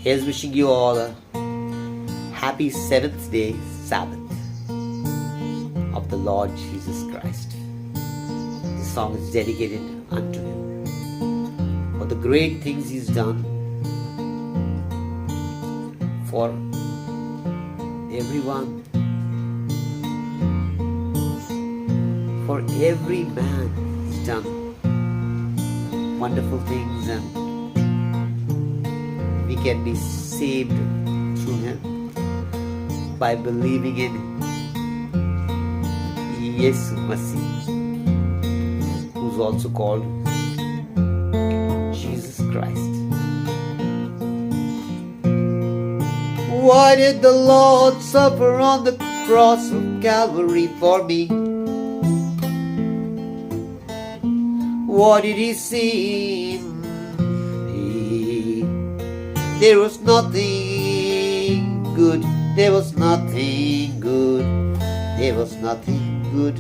Here's wishing you all a happy 7th day Sabbath of the Lord Jesus Christ. This song is dedicated unto Him for the great things He's done for everyone, for every man. He's done wonderful things, and we can be saved through Him by believing in Yesu Masih, who's also called Jesus Christ. Why did the Lord suffer on the cross of Calvary for me? What did He see in me? There was nothing good. There was nothing good. There was nothing good.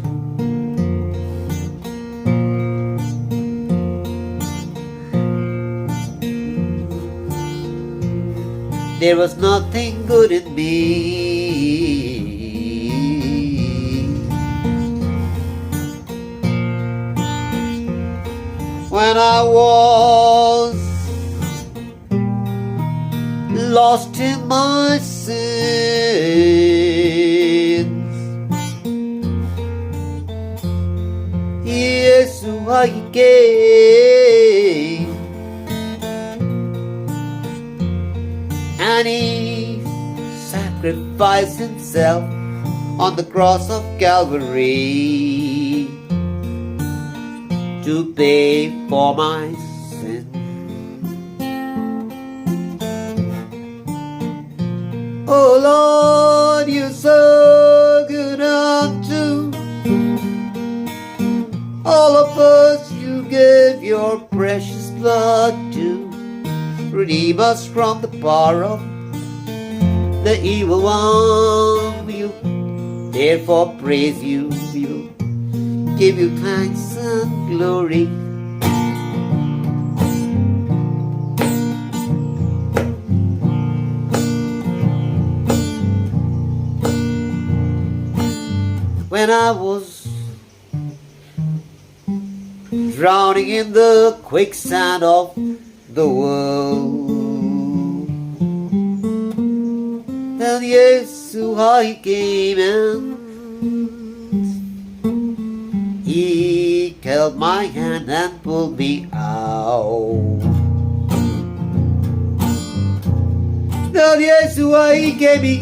There was nothing good in me. When I was lost in my sins, Yeshua He came, and He sacrificed Himself on the cross of Calvary to pay for my sin. Oh Lord, You're so good unto all of us. You gave Your precious blood to redeem us from the power of the evil one. We'll therefore praise You. We'll give You thanks and glory. When I was drowning in the quicksand of the world, then Yeshua He came and He held my hand and pulled me out. Then Yeshua He came, He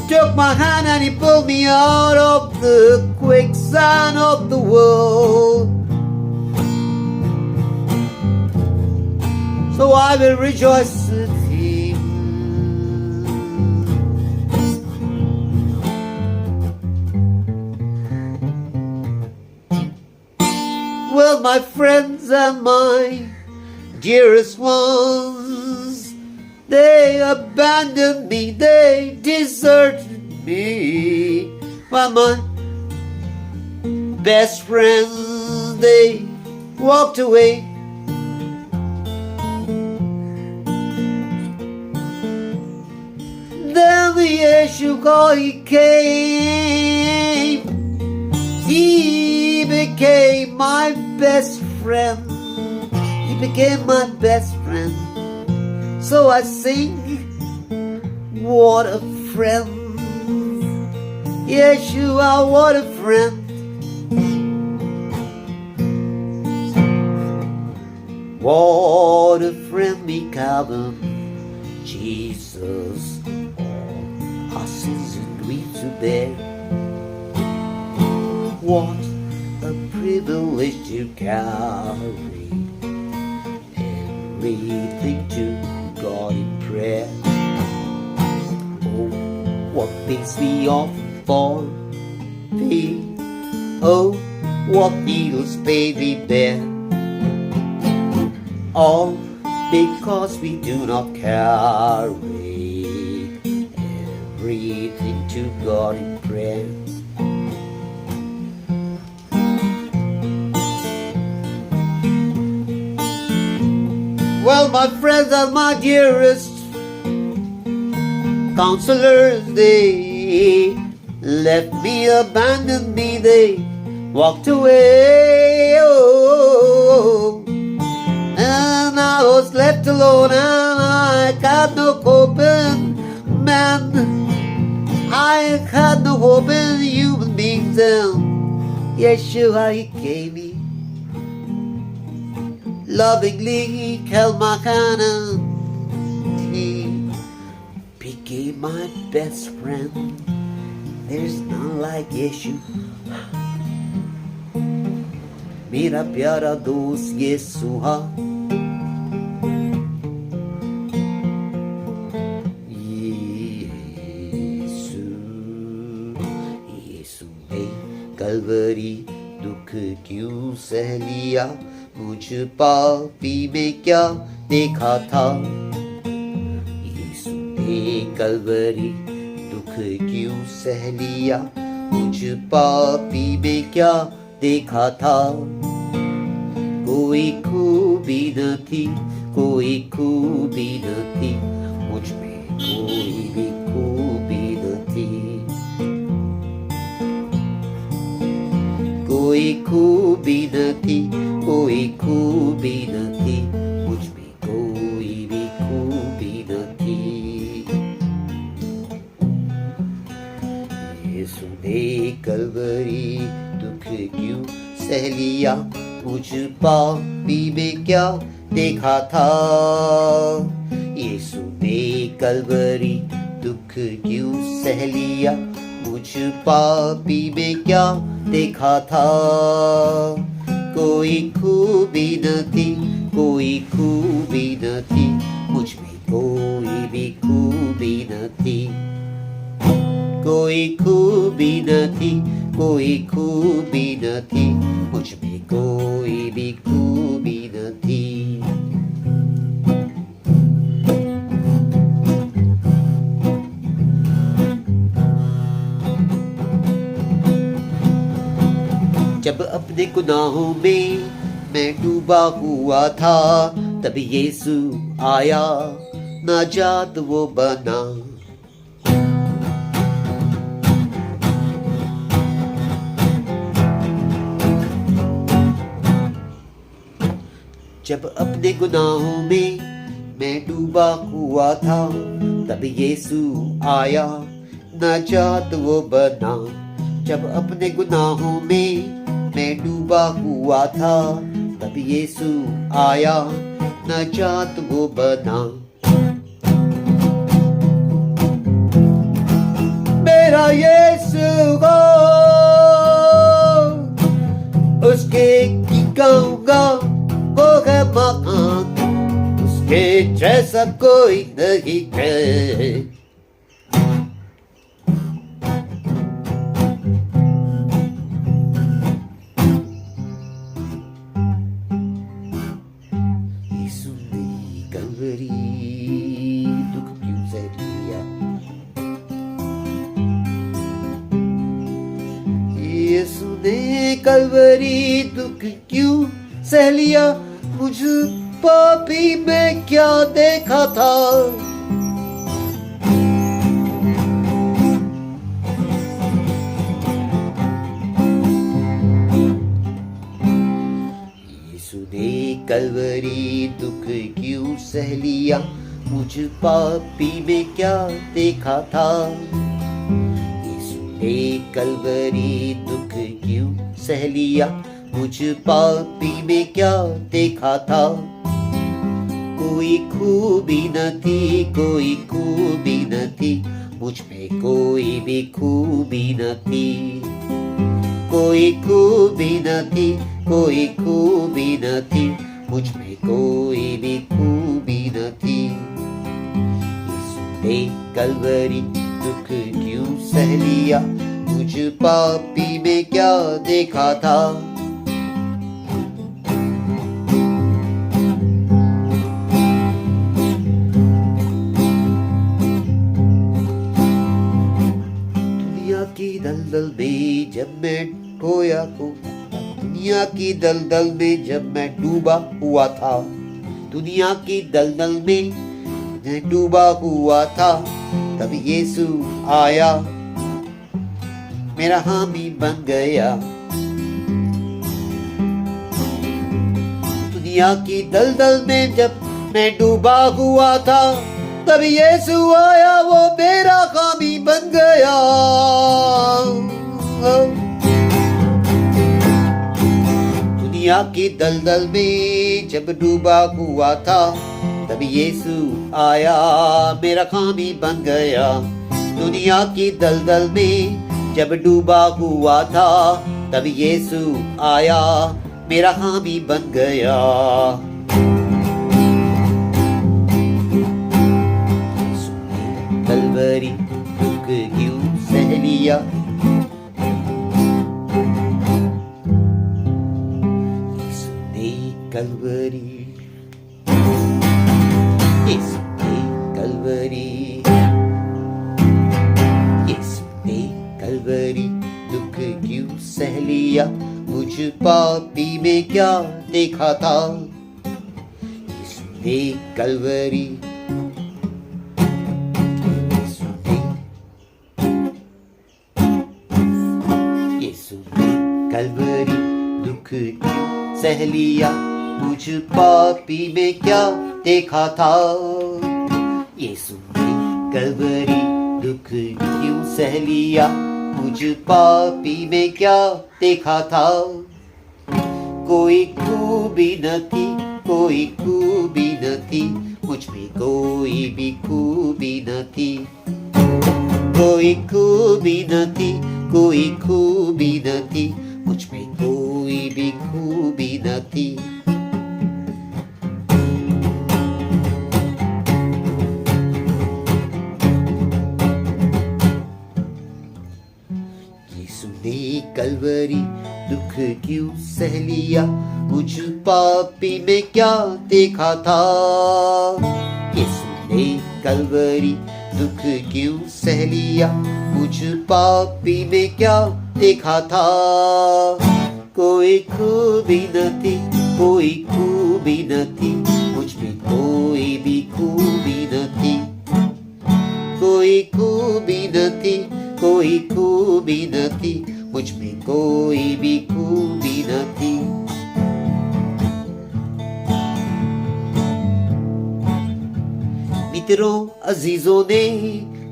took my hand and He pulled me out of the quicksand of the world. So I will rejoice with Him. Well, my friends and my dearest ones, they abandoned me, they deserted me. Well, my best friends, they walked away. Then the Yeshua He came. He became my best friend. He became my best friend. So I sing, what a friend. Yeshua, what a friend. What a friend we call Him, Jesus. All our sins and griefs to bear. What a privilege to carry everything to God in prayer. Oh, what things we often for Thee. Oh, what needless pain we bear. All because we do not carry everything to God in prayer. Well, my friends are my dearest counselors. They left me, abandoned me, they walked away. Oh, and I was left alone, and I had no hope in man. I had no hope in human beings, and Yeshua, he gave me. Lovingly, he held my hand, and he became my best friend. There's none like Yeshua. मेरा प्यारा दोस्त यीशुआ. यीशु ने कलवरी दुख क्यों सह लिया, मुझ पापी में क्या देखा था. यीशु ने कलवरी दुख क्यों सह लिया, मुझ पापी में क्या देखा था. कोई खूबी न थी, कोई खूबी न थी, मुझ में कोई भी खूबी न थी. कोई खूबी न थी, कोई खूबी न थी, मुझ में कोई भी खूबी न थी. यीशु ने कलवरी दुख क्यों सह लिया, मुझ पापी में क्या देखा था. यीशु ने कलवरी दुख क्यों सह लिया, मुझ पापी में क्या देखा था. कोई खूबी न थी, कोई खूबी न थी, मुझ में कोई भी खूबी न थी. कोई खूबी न थी, कोई खूबी न थी, मुझ में कोई भी खूबी न थी. जब अपने गुनाहों में मैं डूबा हुआ था, तब यीशु आया, नाजात वो बना. जब अपने गुनाहों में मैं डूबा हुआ था, तब यीशु आया, नाजात वो बना. जब अपने गुनाहों में मैं डूबा हुआ था, तब यीशु आया, नाजात वो बना. मेरा यीशु हो, उसके की गाऊंगा, वो है महान, उसके जैसा कोई नहीं है. यीशु ने कलवरी दुख क्यों सह लिया, यीशु ने कलवरी दुख क्यों सह लिया, मुझ पापी में क्या देखा था. यीशु ने कलवरी दुख क्यों सह लिया, मुझ पापी में क्या देखा था. यीशु ने कलवरी दुख क्यों सह लिया, मुझ पापी में क्या देखा था. कोई खूबी न थी, कोई खूबी न थी, मुझ में कोई भी खूबी न थी. कोई खूबी न थी, कोई खूबी न थी, मुझ में कोई भी खूबी न थी. यीशु ने कलवरी दुख क्यों सह लिया, मुझ पापी में क्या देखा था. दलदल में जब मैं खोया को, दुनिया की दलदल में जब मैं डूबा हुआ था, दुनिया की दलदल में मैं डूबा हुआ था, तब यीशु आया, मेरा हामी बन गया। दुनिया की दलदल में जब मैं डूबा हुआ था, तब यीशु आया, वो मेरा हामी बन गया। दुनिया की दलदल में जब डूबा हुआ था, तब यीशु आया, मेरा हामी बन गया। दुनिया की दलदल में जब डूबा हुआ था, तब यीशु आया, मेरा हामी बन गया। कलवरी दुख क्यों सह लिया, यीशु ने कलवरी, यीशु ने कलवरी, यीशु ने कलवरी दुख क्यों सह लिया। मुझ पापी में क्या देखा था, यीशु ने कलवरी, कलवरी दुख क्यों सह लिया। मुझ पापी में क्या देखा था, यीशु ने कलवरी दुख क्यों सह लिया। मुझ पापी में क्या देखा था। कोई खूबी न थी, कोई खूबी न थी, मुझ में कोई भी खूबी न थी। कोई खूबी न थी, कोई खूबी न थी, मुझ में कोई भी खूबी न थी। यीशु ने कलवरी दुख क्यों सह लिया। मुझ पापी में क्या देखा था, यीशु ने कलवरी दुख क्यों सह लिया। मुझ पापी में क्या देखा था। कोई खूबी न थी, कोई खूबी न थी, मुझ में कोई भी खूबी न थी। कोई खूबी न थी, कोई खूबी न थी, मुझ में कोई भी खूबी न थी। मित्रों अजीजों ने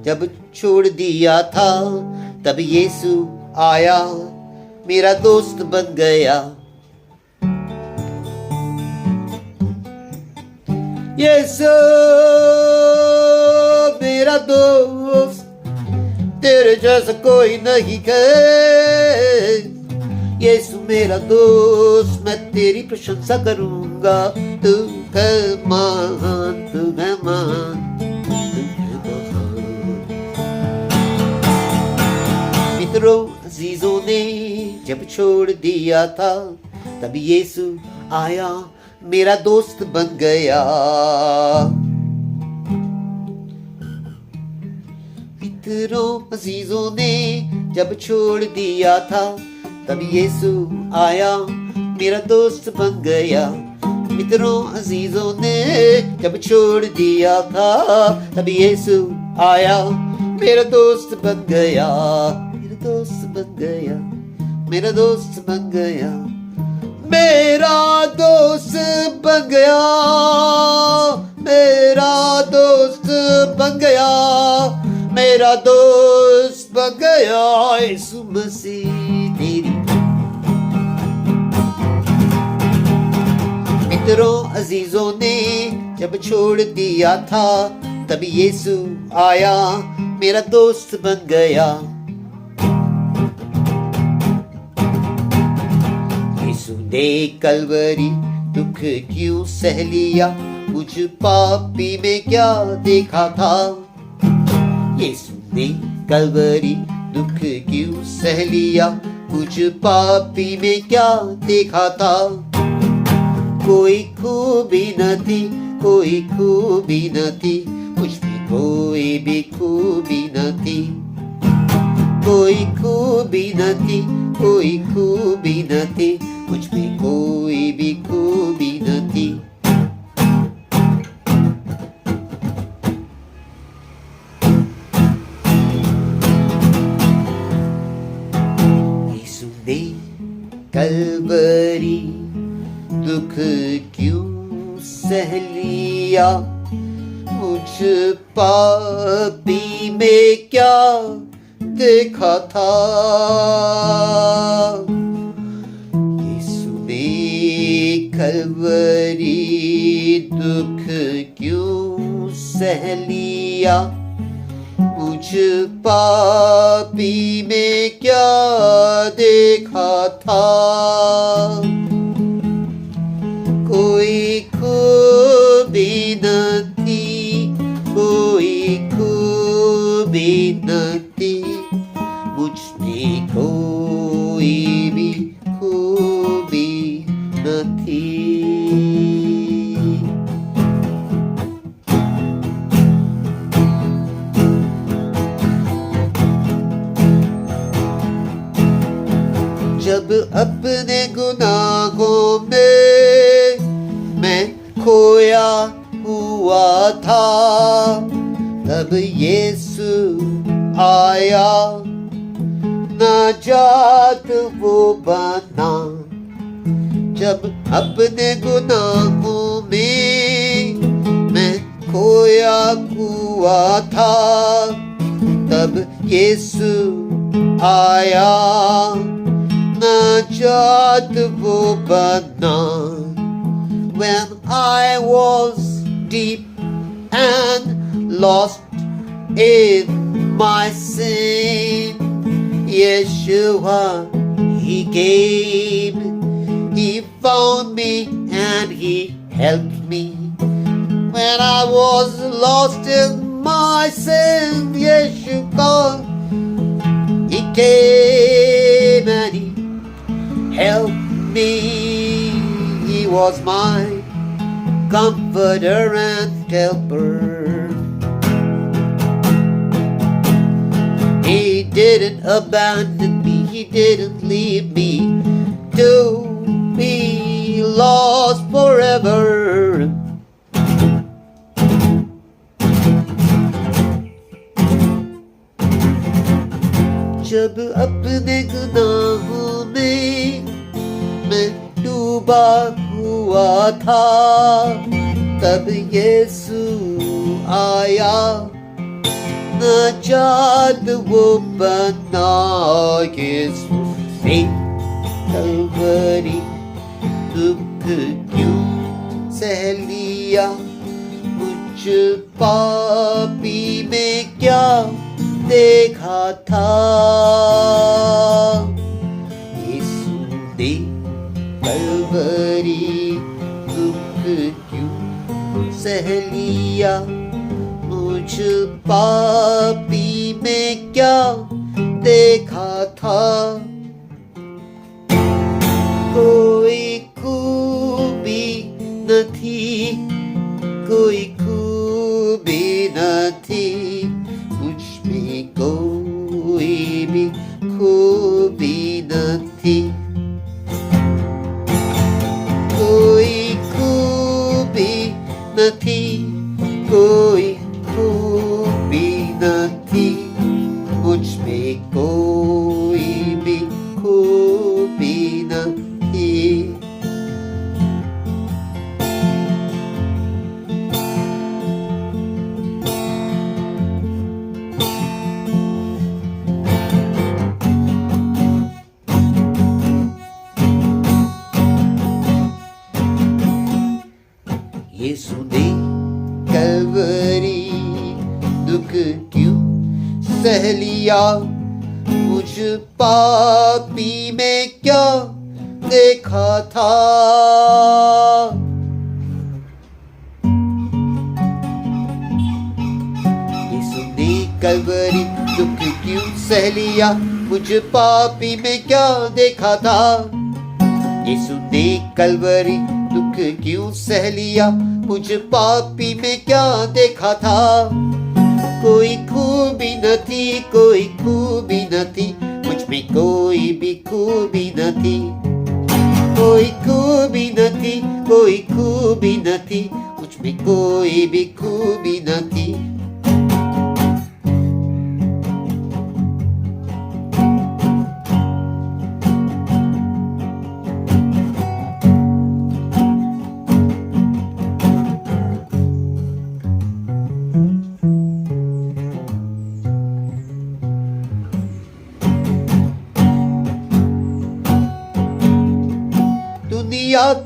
जब छोड़ दिया था, तब यीशु आया, मेरा दोस्त बन गया। यीशु मेरा दोस्त, तेरे जैसा कोई नहीं है। यीशु मेरा दोस्त, मैं तेरी प्रशंसा करूंगा। तू है महान, तू है महान, मित्रों अजीजों ने जब छोड़ दिया था, तब यीशु आया, मेरा दोस्त बन गया। मित्रों अजीजों ने जब छोड़ दिया था, तब यीशु आया, मेरा दोस्त बन गया। मित्रों अजीजों ने जब छोड़ दिया था, तब यीशु आया, मेरा दोस्त बन गया। दोस्त बन गया, मेरा दोस्त बन गया, मेरा दोस्त बन गया, मेरा दोस्त बन गया, मेरा दोस्त बन गया। यीशु मसीह तेरी। मित्रों अजीजों ने जब छोड़ दिया था, तब यीशु आया, मेरा दोस्त बन गया। यीशु ने कलवरी दुख क्यों सह लिया। मुझ पापी में क्या देखा था। यीशु ने कलवरी दुख क्यों सह लिया। मुझ पापी में क्या देखा था। कोई खूबी न थी, कोई खूबी न थी, मुझ में कोई भी खूबी न थी। कोई खूबी न थी, कोई खूबी न थी, मुझ में कोई भी खूबी न थी। कलवरी दुख क्यों सह लिया, मुझ पापी में क्या देखा था। यीशु ने कलवरी दुख क्यों सह लिया, मुझ पापी में क्या देखा था। कोई खूबी न थी, कोई खूबी न थी, मुझ में कोई भी खूबी न थी। जब अपने गुनाहों में मैं खोया हुआ था, तब यीशु आया, नाजात वो बना। जब अपने गुनाहों में मैं खोया हुआ था, तब यीशु आया, नाजात वो बना। When I was deep and lost in my sin, Yeshua, He came, He found me and He helped me. When I was lost in my sin, Yeshua, He came and He helped me. He was my comforter and helper. He didn't abandon me, He didn't leave me to be lost forever. जब अपने गुनाहों में मैं डूबा हुआ था, तब यीशु आया, नाजात वो बना। यीशु ने कलवरी दुख क्यों सह लिया, मुझ पापी में क्या देखा था। यीशु ने कलवरी दुख क्यों सह लिया, मुझ पापी में क्या देखा था। कोई खूबी न थी, कोई खूबी न थी, मुझ में कोई भी खूबी न थी। कोई खूबी न थी, कोई खूबी न थी, मुझ में कोई भी खूबी न थी। यीशु ने कलवरी दुख क्यों सह लिया, मुझ पापी में क्या देखा था। यीशु ने कलवरी दुख क्यों सह लिया, मुझ पापी में क्या देखा था। यीशु ने कलवरी दुख क्यों सह लिया, मुझ पापी में क्या देखा था। कोई खूबी न थी, कोई खूबी न थी, मुझ में कोई भी खूबी न थी। कोई खूबी न थी, कोई खूबी न थी, मुझ में कोई भी खूबी न थी।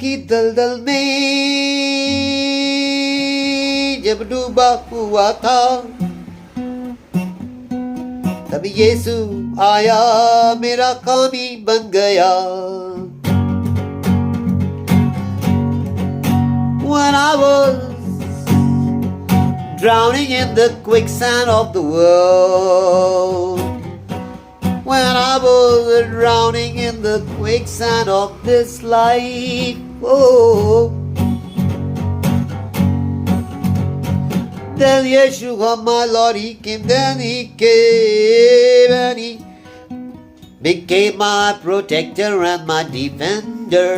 की दलदल में जब डूबा हुआ था, तब यीशु आया, मेरा कामी बन गया। When I was drowning in the quicksand of the world, when I was drowning in the quicksand of this life, oh, then Yeshua, my Lord, He came, then He came and He became my protector and my defender.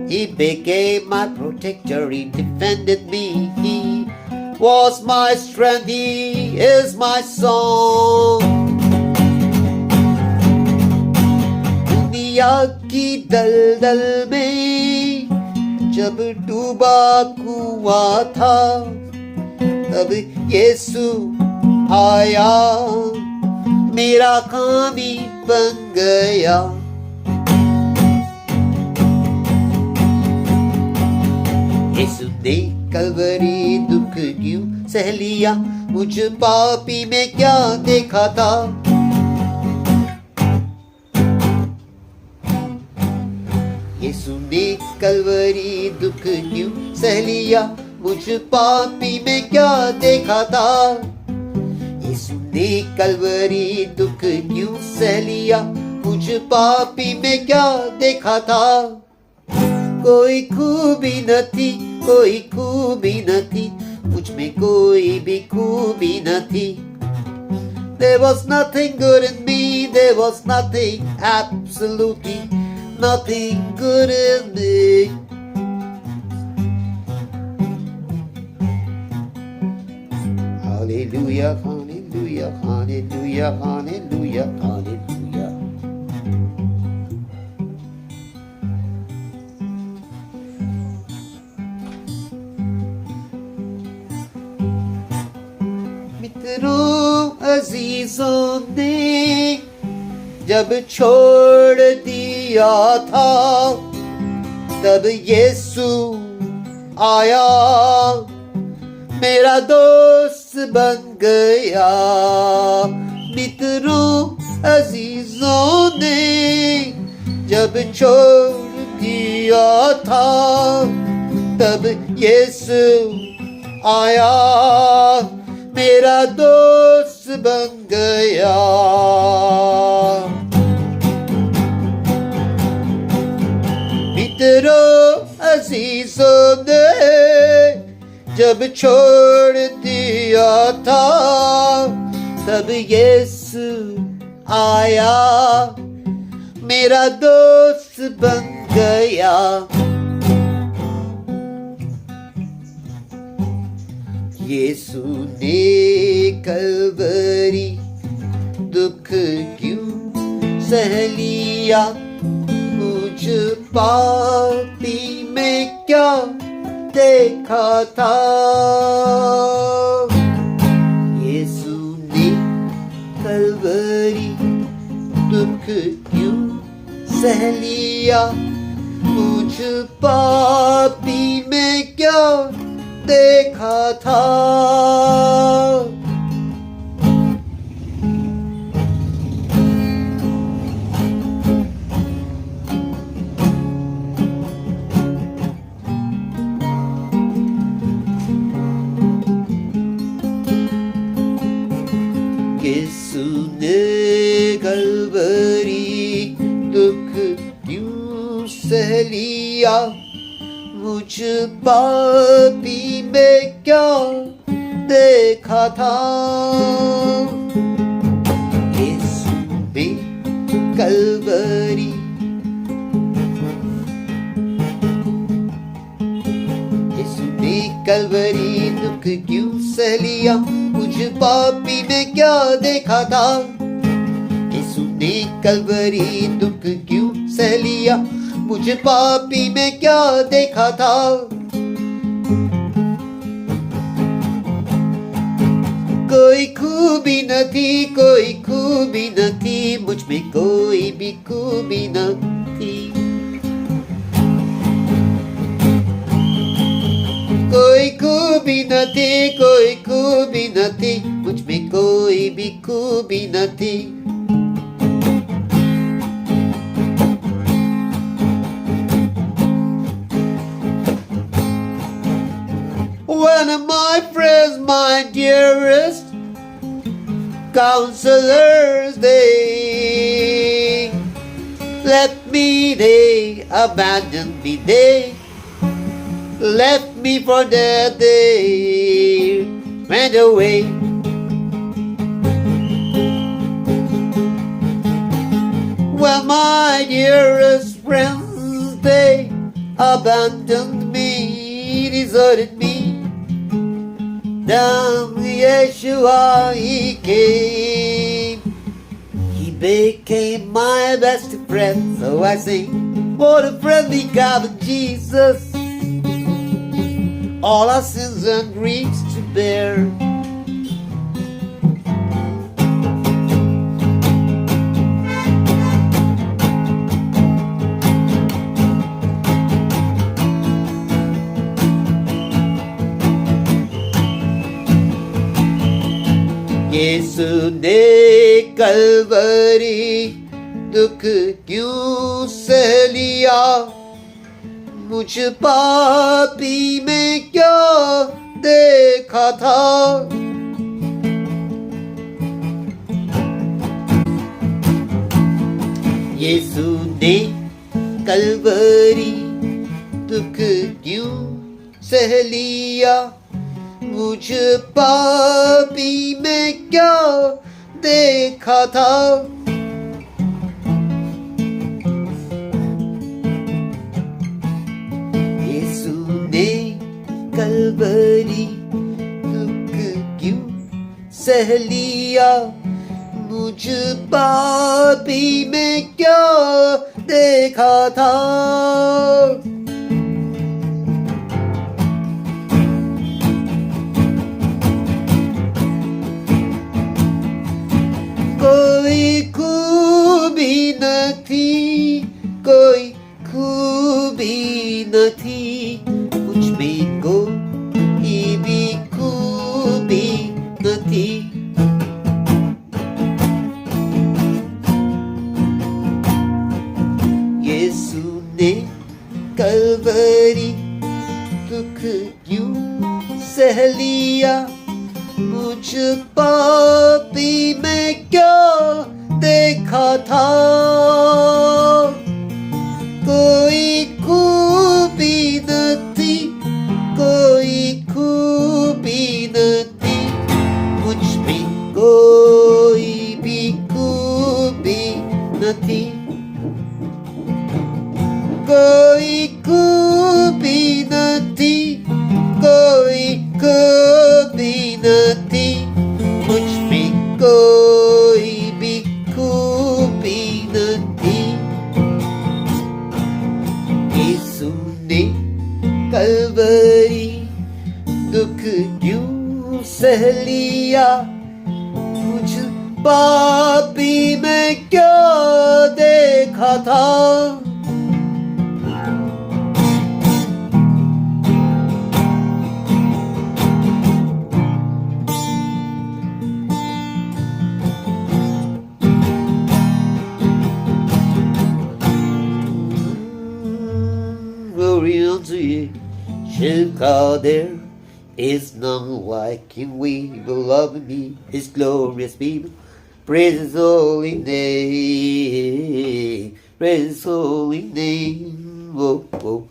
He became my protector, He defended me, He was my strength, He is my song. दुनिया की दलदल में जब डूबा हुआ था, तब यीशु आया, मेरा कामी बन गया। यीशु ने कलवरी दुख क्यों सह लिया, मुझ पापी में क्या देखा था। यीशु ने कलवरी दुख क्यों सह लिया, मुझ पापी में क्या देखा था। यीशु ने कलवरी दुख क्यों सह लिया, मुझ पापी में क्या देखा था। कोई खूबी न थी, कोई खूबी न थी, मुझ में कोई भी खूबी न थी। There was nothing good in me, there was nothing, absolutely nothing good in me. Hallelujah, hallelujah, hallelujah, hallelujah, hallelujah. मित्रों अजीजों ने जब छोड़ दिया था, तब यीशु आया, मेरा दोस्त बन गया। मित्रों अजीजों ने जब छोड़ दिया था, तब यीशु आया, मेरा दोस्त बन गया। मित्रों अजीजों ने जब छोड़ दिया था, तब यीशु आया, मेरा दोस्त बन गया। यीशु ने कलवरी दुख क्यों सह लिया, मुझ पापी में क्या देखा था। यीशु ने कलवरी दुख क्यों सह लिया, मुझ पापी में क्या देखा था। यीशु ने कलवरी दुख क्यों सह लिया, मुझ पापी में क्या देखा था। यीशु ने कलवरी कलवरी दुख क्यों सह लिया, मुझ पापी में क्या देखा था। यीशु ने कलवरी दुख क्यों सह लिया, मुझ पापी में क्या देखा था। कोई खूबी न थी, कोई खूबी न थी, मुझ में कोई भी खूबी न थी। નથી, કોઈ ખૂબી નથી, મુझ में कोई भी खूबी નથી. One of my friends, my dearest counselors, they left me, they abandoned me, they left me for dead, they went away. Well, my dearest friends, they abandoned me, deserted me. Then Yeshua, he came. He became my best friend. So I sing, what a friend we got with Jesus. All our sins and griefs to bear. यीशु ने कलवरी दुख क्यों सह लिया, मुझ पापी में क्या देखा था. यीशु ने कलवरी दुख क्यों सह लिया, मुझ पापी में क्या देखा था. यीशु ने कलवरी दुख क्यों सह लिया, मुझ पापी में क्या देखा था. कोई खूबी નથી, कोई खूबी નથી, मुझ में कोई भी खूबी નથી. यीशु ने कलवरी दुख क्यों सह लिया, मुझ पापी में क्या देखा था. कोई खूबी નથી, कोई खूबी નથી, मुझ में कोई भी खूबी નથી. कोई खूबी નથી, कोई खूबी નથી, मुझ में कोई भी खूबी નથી. यीशु ने कलवरी दुख क्यों सह लिया, मुझ पापी में क्या देखा था. Glory unto you, Shilka, there is none like him. We beloved me, his glorious people. Praise his holy name, praise his holy name. Oh, oh.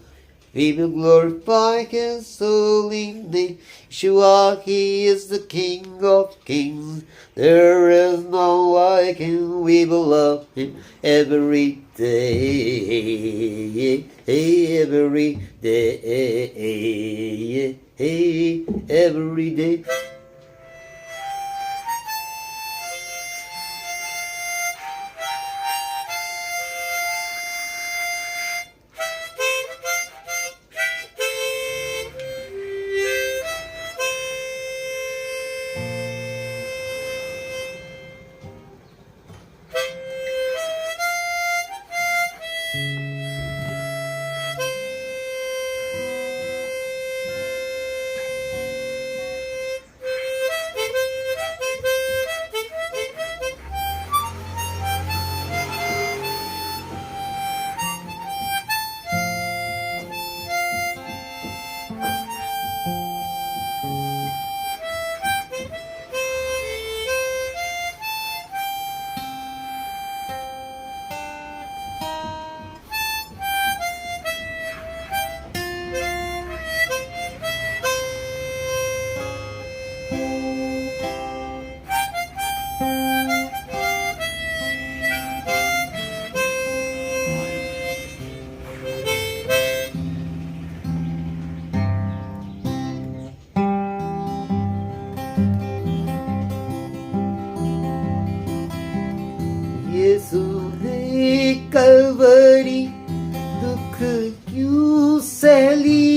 We will glorify his holy name. Yeshua, he is the King of kings. There is none like him. We will love him every day. Every day. Every day.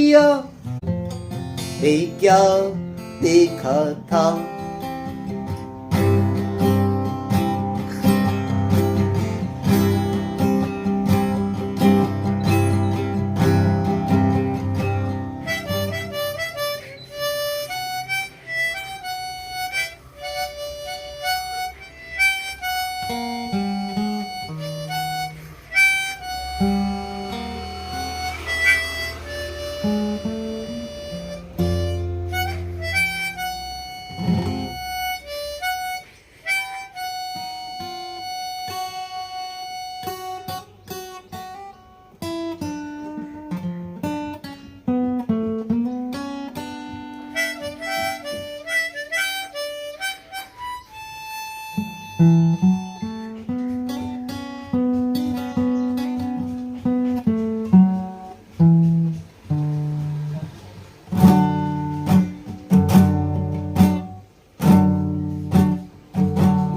किया ते क्या देखा था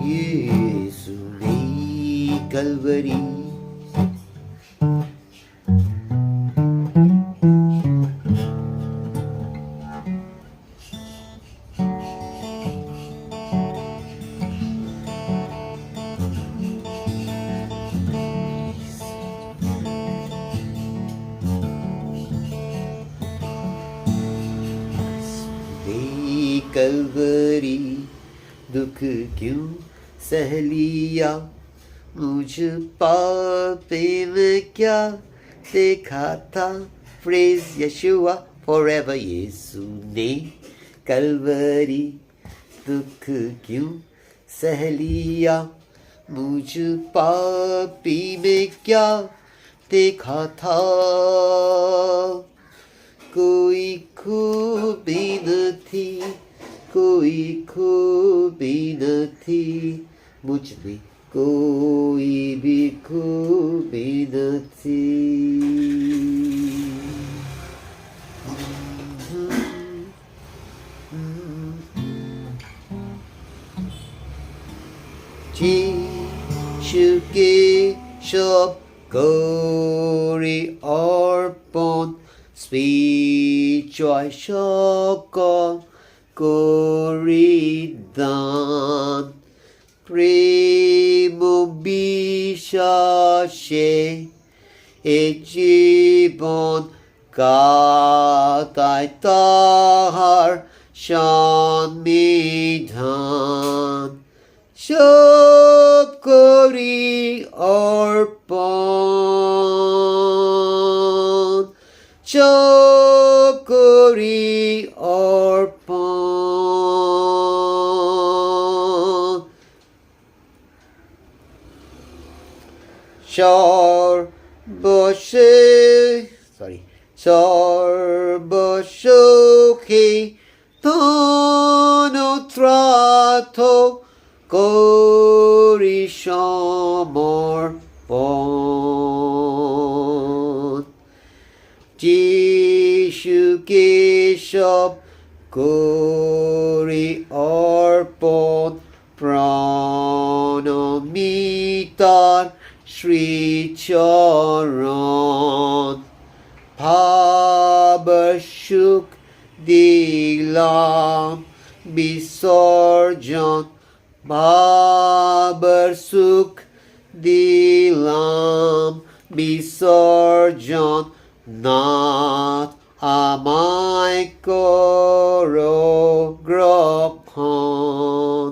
यीशु ने कलवरी कलवरी दुख क्यों सह लिया मुझ पापी में क्या देखा था Praise Yeshua forever यीशु ने कलवरी दुख क्यों सह लिया मुझ पापी में क्या देखा था कोई खूबी न थी कोई खूबी न थी मुझ में कोई भी खूबी न थी यीशु के सब glory अर्पण Spiritual সকল করিদান প্রেম বিশ্বাসে এ জীবন কাটায় তাহার সন্মিধান সব করি অর্পণ সব করি অর্পণ সর্বসুখে ধনত্রাথ করি সমর্পণ যিশুকে সব করি অর্পণ প্রণমিতার শ্রীচরণ ভাবর সুখ দিলাম বিসর্জন ভাবর সুখ দিলাম বিসর্জন নাথ আমায় করো গ্রহণ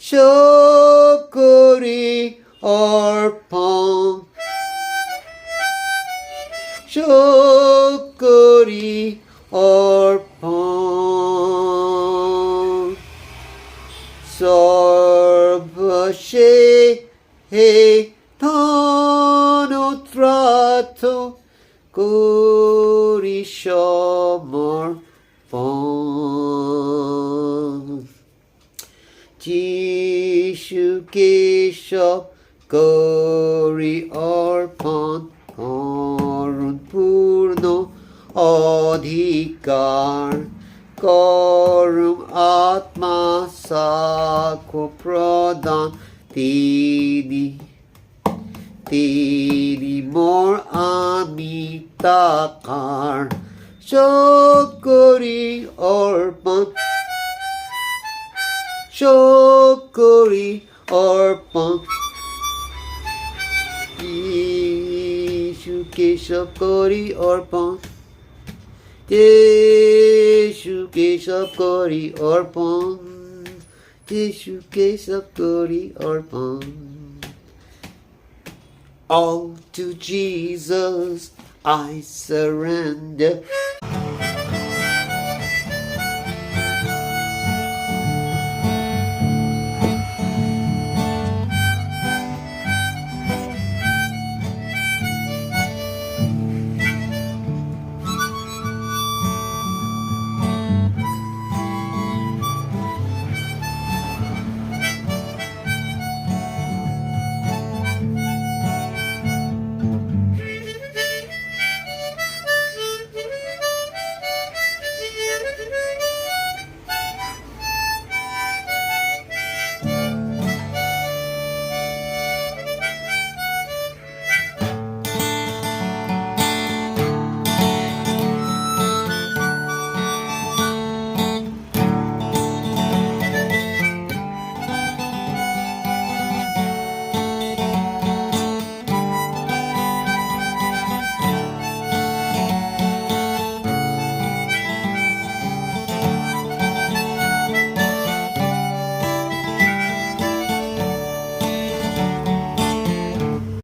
সব করি অর্পণ সব করি অর্পণ সর্বশেষে ধনত্রাথ করি সমর্পণ যিশুকে সব করি অর্পণ করুণ পূর্ণ অধিকার করুণ আত্মা সাক্ষ্য প্রদান তিনি মোর আমি তাকার সব করি অর্পণ, সব করি অর্পণ, যিশুকে সব করি অর্পণ, যিশুকে সব করি অর্পণ, যিশুকে সব করি অর্পণ. All to Jesus I surrender.